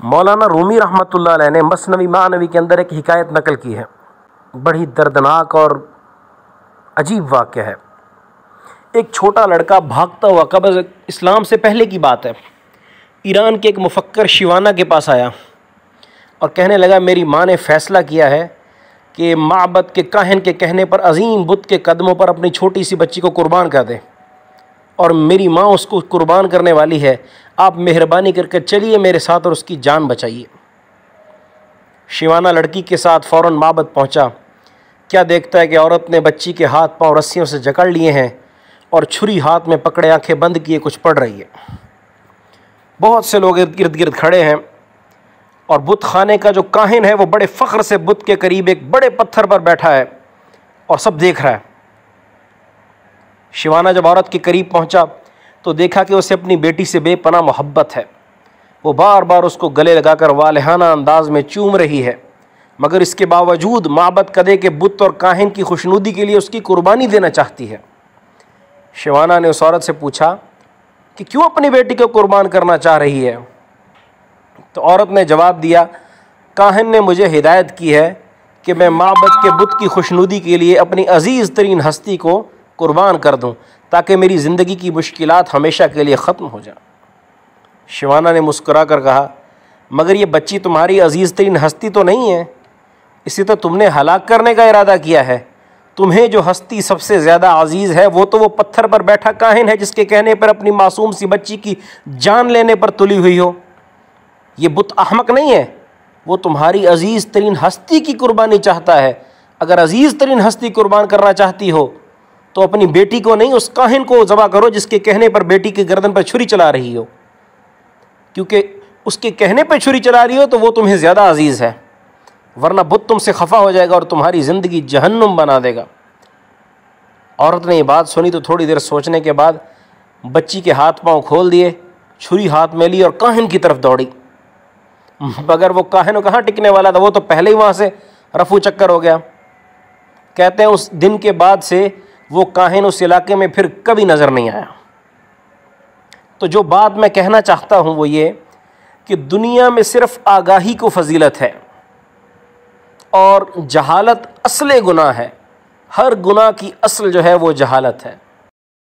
مولانا رومی رحمۃ اللہ علیہ نے مثنوی معنوی کے اندر ایک حکایت نقل کی ہے، بڑی دردناک اور عجیب واقعہ ہے۔ ایک چھوٹا لڑکا بھاگتا ہوا، قبل اسلام سے پہلے کی بات ہے، ایران کے ایک مفکر شیوانا کے پاس آیا اور کہنے لگا میری ماں نے فیصلہ کیا ہے کہ معبد کے کاہن کے کہنے پر عظیم بت کے قدموں پر اپنی چھوٹی سی بچی کو قربان کر دے، اور میری ماں اس کو قربان کرنے والی ہے، آپ مہربانی کر کے چلیے میرے ساتھ اور اس کی جان بچائیے۔ شیوانا لڑکی کے ساتھ فوراً معبد پہنچا۔ کیا دیکھتا ہے کہ عورت نے بچی کے ہاتھ پاؤں رسیوں سے جکڑ لیے ہیں اور چھری ہاتھ میں پکڑے آنکھیں بند کیے کچھ پڑھ رہی ہے۔ بہت سے لوگ ارد گرد کھڑے ہیں اور بت خانے کا جو کاہن ہے وہ بڑے فخر سے بت کے قریب ایک بڑے پتھر پر بیٹھا ہے اور سب دیکھ رہا ہے۔ شیوانا جب عورت کے قریب پہنچا تو دیکھا کہ اسے اپنی بیٹی سے بے پناہ محبت ہے۔ وہ بار بار اس کو گلے لگا کر والہانہ انداز میں چوم رہی ہے، مگر اس کے باوجود معبد کدے کے بت اور کاہن کی خوشنودی کے لیے اس کی قربانی دینا چاہتی ہے۔ شیوانا نے اس عورت سے پوچھا کہ کیوں اپنی بیٹی کو قربان کرنا چاہ رہی ہے؟ تو عورت نے جواب دیا، کاہن نے مجھے ہدایت کی ہے کہ میں معبد کے بت کی خوشنودی کے لیے اپنی عزیز ترین ہستی کو قربان کر دوں تاکہ میری زندگی کی مشکلات ہمیشہ کے لیے ختم ہو جائیں۔ شیوانا نے مسکرا کر کہا، مگر یہ بچی تمہاری عزیز ترین ہستی تو نہیں ہے، اسی تو تم نے ہلاک کرنے کا ارادہ کیا ہے۔ تمہیں جو ہستی سب سے زیادہ عزیز ہے وہ تو وہ پتھر پر بیٹھا کاہن ہے جس کے کہنے پر اپنی معصوم سی بچی کی جان لینے پر تلی ہوئی ہو۔ یہ بت احمق نہیں ہے، وہ تمہاری عزیز ترین ہستی کی قربانی چاہتا ہے۔ اگر عزیز ترین ہستی قربان کرنا چاہتی ہو تو اپنی بیٹی کو نہیں، اس کاہن کو ذبح کرو جس کے کہنے پر بیٹی کی گردن پر چھری چلا رہی ہو، کیونکہ اس کے کہنے پہ چھری چلا رہی ہو تو وہ تمہیں زیادہ عزیز ہے، ورنہ بت تم سے خفا ہو جائے گا اور تمہاری زندگی جہنم بنا دے گا۔ عورت نے یہ بات سنی تو تھوڑی دیر سوچنے کے بعد بچی کے ہاتھ پاؤں کھول دیے، چھری ہاتھ میں لی اور کاہن کی طرف دوڑی، مگر وہ کاہن کہاں ٹکنے والا تھا، وہ تو پہلے ہی وہاں سے رفو چکر ہو گیا۔ کہتے ہیں اس دن کے بعد سے وہ کاہن اس علاقے میں پھر کبھی نظر نہیں آیا۔ تو جو بات میں کہنا چاہتا ہوں وہ یہ کہ دنیا میں صرف آگاہی کو فضیلت ہے اور جہالت اصل گناہ ہے۔ ہر گناہ کی اصل جو ہے وہ جہالت ہے۔